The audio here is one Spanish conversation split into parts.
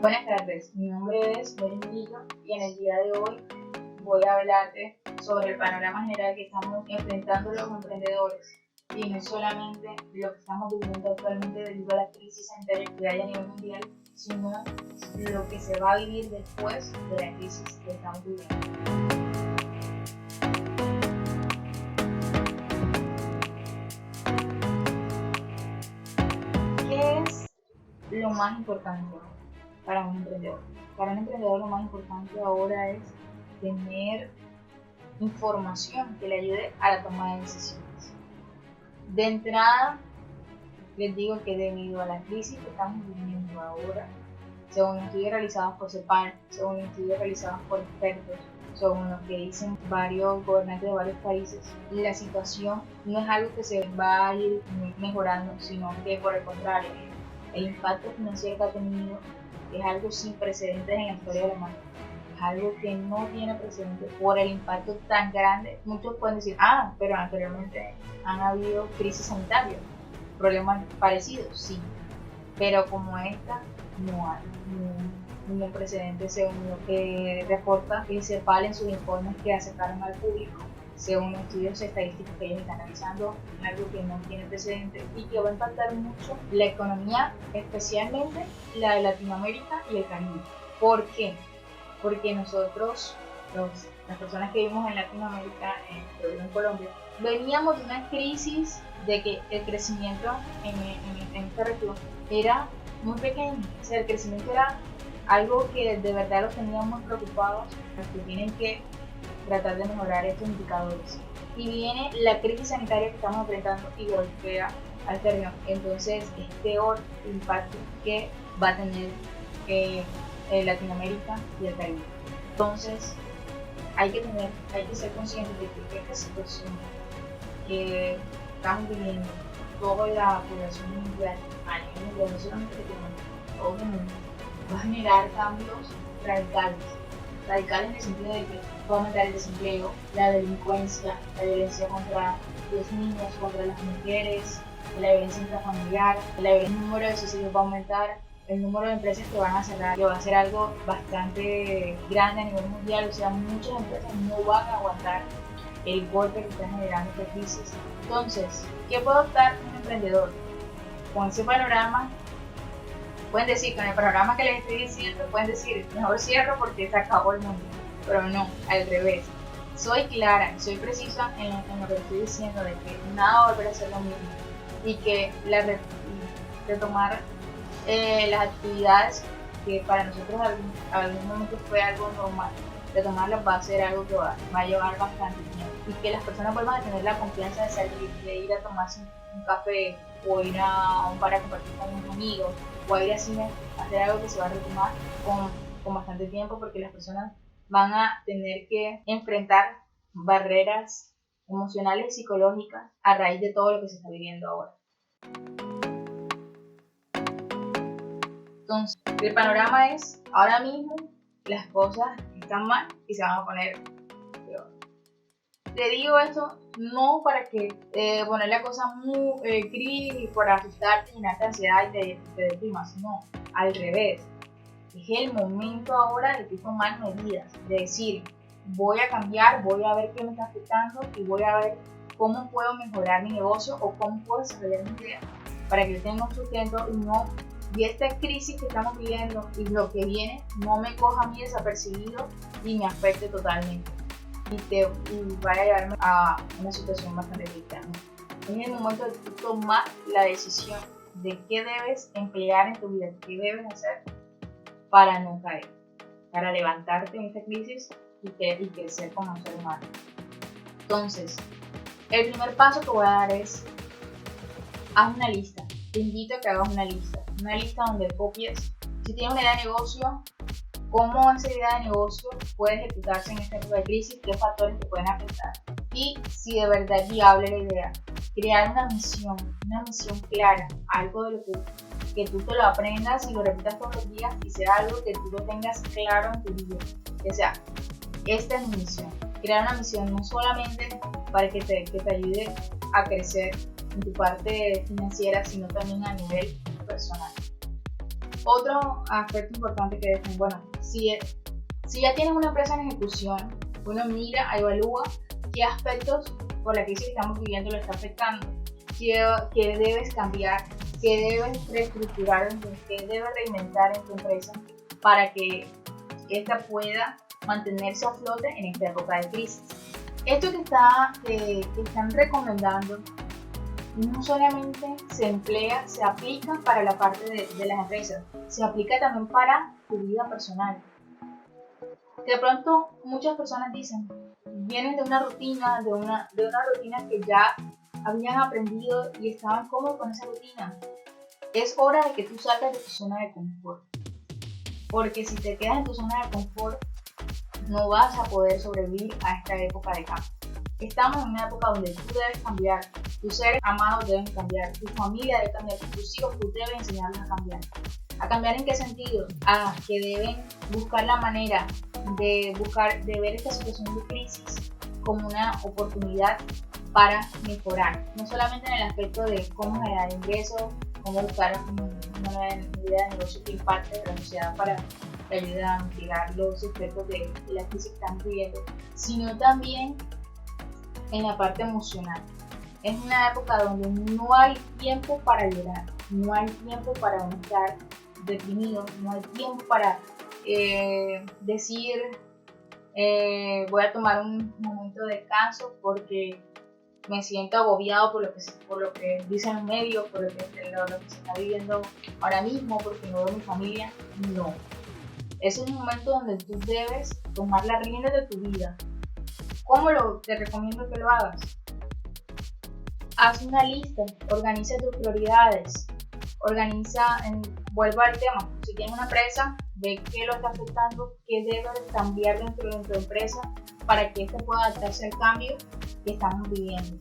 Buenas tardes, mi nombre es Berenillo y en el día de hoy voy a hablarte sobre el panorama general que estamos enfrentando los emprendedores y no solamente lo que estamos viviendo actualmente debido a la crisis sanitaria que hay a nivel mundial, sino lo que se va a vivir después de la crisis que estamos viviendo. ¿Qué es lo más importante para un emprendedor? Para un emprendedor lo más importante ahora es tener información que le ayude a la toma de decisiones. De entrada, les digo que debido a la crisis que estamos viviendo ahora, según estudios realizados por CEPAL, según estudios realizados por expertos, según lo que dicen varios gobernantes de varios países, la situación no es algo que se va a ir mejorando, sino que por el contrario, el impacto financiero que ha tenido es algo sin precedentes en la historia de la humanidad. Es algo que no tiene precedentes por el impacto tan grande. Muchos pueden decir, pero anteriormente han habido crisis sanitarias, problemas parecidos, sí, pero como esta no hay ningún precedente según lo que reporta el CEPAL en sus informes que acercaron al público. Según los estudios estadísticos que ellos están analizando, es algo que no tiene precedentes y que va a impactar mucho la economía, especialmente la de Latinoamérica y el Caribe. ¿Por qué? Porque nosotros, las personas que vivimos en Latinoamérica, en Colombia, veníamos de una crisis de que el crecimiento en esta región era muy pequeño. O sea, el crecimiento era algo que de verdad los tenía muy preocupados, porque tienen que tratar de mejorar estos indicadores. Y viene la crisis sanitaria que estamos enfrentando y golpea al terreno. Entonces es peor el impacto que va a tener Latinoamérica y el Caribe. Entonces hay que ser conscientes de que esta situación que estamos viviendo, toda la población mundial, a nivel mundial, no solamente Latinoamérica, todo el mundo, va a generar cambios radicales en el sentido de que va a aumentar el desempleo, la delincuencia, la violencia contra los niños, contra las mujeres, la violencia intrafamiliar, el número de suicidios va a aumentar, el número de empresas que van a cerrar, que va a ser algo bastante grande a nivel mundial. O sea, muchas empresas no van a aguantar el golpe que está generando esta crisis. Entonces, ¿qué puede optar un emprendedor? Con ese panorama, pueden decir, con el panorama que les estoy diciendo, pueden decir, mejor cierro porque se acabó el mundo. Pero no, al revés. Soy clara, soy precisa en lo que estoy diciendo, de que nada va a volver a ser lo mismo y que retomar las actividades que para nosotros a algún momento fue algo normal, retomarlas va a ser algo que va a llevar bastante tiempo, y que las personas vuelvan a tener la confianza de salir, de ir a tomarse un café o ir a un bar a compartir con unos amigos o a ir al cine, hacer algo que se va a retomar con bastante tiempo, porque las personas van a tener que enfrentar barreras emocionales y psicológicas a raíz de todo lo que se está viviendo ahora. Entonces, el panorama es, ahora mismo las cosas están mal y se van a poner peor. Te digo esto no para que poner la cosa muy gris y por asustarte y darte ansiedad y te deprimas, no, al revés. Es el momento ahora de que tomar medidas, de decir, voy a cambiar, voy a ver qué me está afectando y voy a ver cómo puedo mejorar mi negocio o cómo puedo desarrollar mi idea para que yo tenga un sustento y esta crisis que estamos viviendo y lo que viene no me coja a mí desapercibido y me afecte totalmente y vaya a llevarme a una situación bastante delicada. Es el momento de tú tomar la decisión de qué debes emplear en tu vida, qué debes hacer para no caer, para levantarte en esta crisis y crecer como ser humano. Entonces, el primer paso que voy a dar es, haz una lista. Te invito a que hagas una lista donde copies, si tienes una idea de negocio, cómo esa idea de negocio puede ejecutarse en esta época de crisis, qué factores te pueden afectar y si de verdad es viable la idea. Crear una misión clara, algo de lo que tú te lo aprendas y lo repitas todos los días y sea algo que tú lo tengas claro en tu vida. O sea, esta es mi misión. Crear una misión no solamente para que te ayude a crecer en tu parte financiera, sino también a nivel personal. Otro aspecto importante que decimos, bueno, si ya tienes una empresa en ejecución, uno mira, evalúa qué aspectos por la crisis que estamos viviendo lo está afectando, qué debes cambiar, qué debes reestructurar, qué debes reinventar en tu empresa para que esta pueda mantenerse a flote en esta época de crisis. Esto que están recomendando no solamente se aplica para la parte de las empresas, se aplica también para tu vida personal. De pronto muchas personas vienen de una rutina, de una rutina que ya habían aprendido y estaban cómodos con esa rutina. Es hora de que tú salgas de tu zona de confort, porque si te quedas en tu zona de confort no vas a poder sobrevivir a esta época de cambio. Estamos en una época donde tú debes cambiar, tus seres amados deben cambiar, tu familia debe cambiar, tus hijos tú debes enseñarlos a cambiar. ¿A cambiar en qué sentido? A que deben buscar la manera de ver esta situación de crisis como una oportunidad para mejorar, no solamente en el aspecto de cómo generar ingresos, cómo buscar una nueva idea de negocio que impacte a la sociedad para que ayude a mitigar los efectos de la crisis que estamos viviendo, sino también en la parte emocional. Es una época donde no hay tiempo para llorar, no hay tiempo para no estar deprimido, no hay tiempo para decir voy a tomar un momento de descanso porque me siento agobiado por lo que dicen los medios, por lo que se está viviendo ahora mismo, porque no veo mi familia. No. Es un momento donde tú debes tomar las riendas de tu vida. ¿Cómo te recomiendo que lo hagas? Haz una lista, organiza tus prioridades, vuelvo al tema, si tienes una empresa, ve qué lo está afectando, qué debes cambiar dentro de tu empresa para que ésta pueda adaptarse al cambio que estamos viviendo.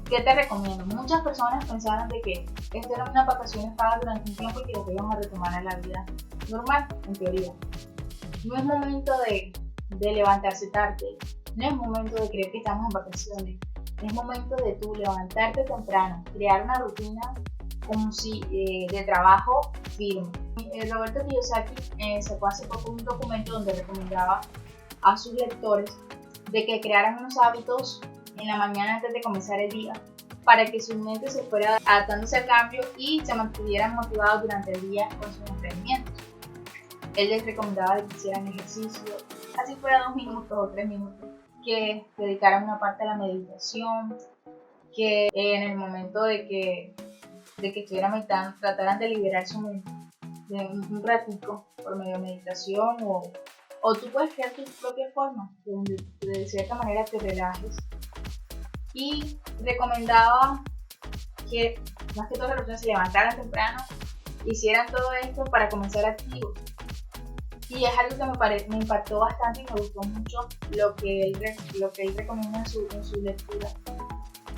¿Qué te recomiendo? Muchas personas pensaron de que esto eran unas vacaciones pagas durante un tiempo y que después íbamos a retomar a la vida normal, en teoría. No es momento de levantarse tarde, no es momento de creer que estamos en vacaciones, es momento de tú levantarte temprano, crear una rutina como de trabajo firme. Roberto Kiyosaki sacó hace poco un documento donde recomendaba a sus lectores de que crearan unos hábitos en la mañana antes de comenzar el día para que su mente se fuera adaptándose al cambio y se mantuvieran motivados durante el día con sus emprendimientos. Él les recomendaba que hicieran ejercicio, así fuera 2 minutos o 3 minutos, que dedicaran una parte a la meditación, que en el momento de que estuvieran meditando trataran de liberar su mente de un ratico por medio de meditación o tú puedes crear tu propia forma donde de cierta manera te relajes. Y recomendaba que más que todo las personas se levantaran temprano, hicieran todo esto para comenzar activos. Y es algo que me impactó bastante y me gustó mucho lo que él recomienda en su lectura,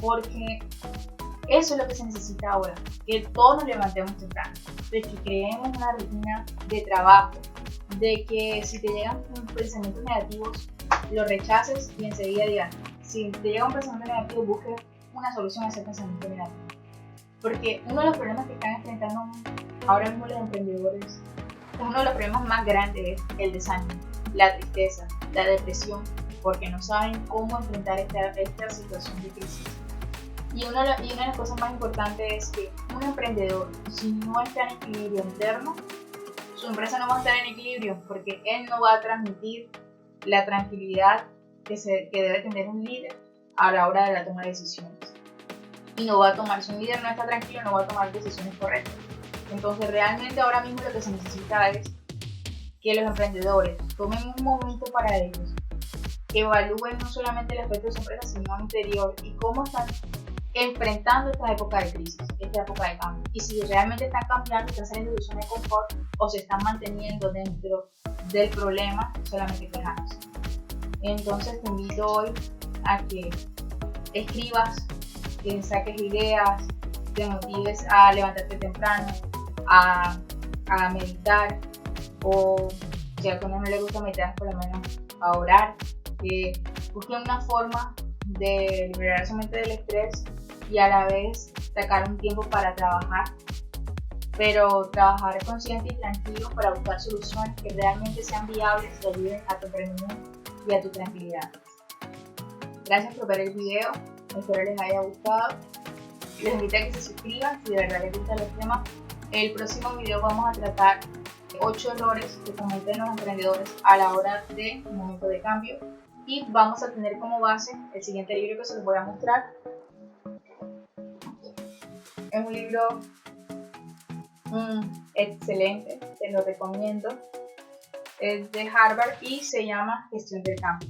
porque eso es lo que se necesita ahora, que todos nos levantemos temprano, de que creemos una rutina de trabajo, de que si te llegan pensamientos negativos, los rechaces y enseguida digas, si te llega un pensamiento negativo, busques una solución a ese pensamiento negativo. Porque uno de los problemas que están enfrentando ahora mismo los emprendedores, uno de los problemas más grandes es el desánimo, la tristeza, la depresión, porque no saben cómo enfrentar esta situación de crisis. Y una de las cosas más importantes es que un emprendedor, si no está en equilibrio interno, su empresa no va a estar en equilibrio porque él no va a transmitir la tranquilidad que debe tener un líder a la hora de la toma de decisiones. Y no va a tomar, si un líder no está tranquilo, no va a tomar decisiones correctas. Entonces realmente ahora mismo lo que se necesita es que los emprendedores tomen un momento para ellos, evalúen no solamente el aspecto de su empresa, sino el interior y cómo están enfrentando esta época de crisis, esta época de cambio. Y si realmente están cambiando, están saliendo de su zona de confort o se están manteniendo dentro del problema, solamente quejándose. Entonces te invito hoy a que escribas, que saques ideas, te motives a levantarte temprano, a meditar, o si a alguno no le gusta meditar, por lo menos a orar, que busquen una forma de liberar su mente del estrés y a la vez sacar un tiempo para trabajar pero trabajar consciente y tranquilo para buscar soluciones que realmente sean viables y ayuden a tu emprendimiento y a tu tranquilidad. Gracias por ver el video, espero les haya gustado. Les invito a que se suscriban si de verdad les gustan los temas. En el próximo video vamos a tratar 8 errores que cometen los emprendedores a la hora de un momento de cambio, y vamos a tener como base el siguiente libro que se los voy a mostrar. Es un libro excelente, te lo recomiendo. Es de Harvard y se llama Gestión del Cambio.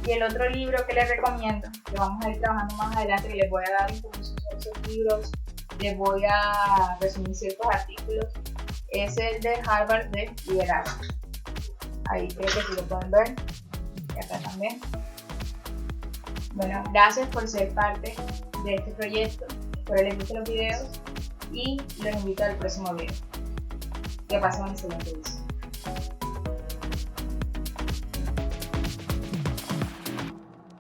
Y el otro libro que les recomiendo, que vamos a ir trabajando más adelante, que les voy a dar información sobre esos libros, les voy a resumir ciertos artículos, es el de Harvard de liderazgo. Ahí creo que sí lo pueden ver, y acá también. Bueno, gracias por ser parte de este proyecto, espero les gusten los videos y los invito al próximo video. Que pasen un excelente día.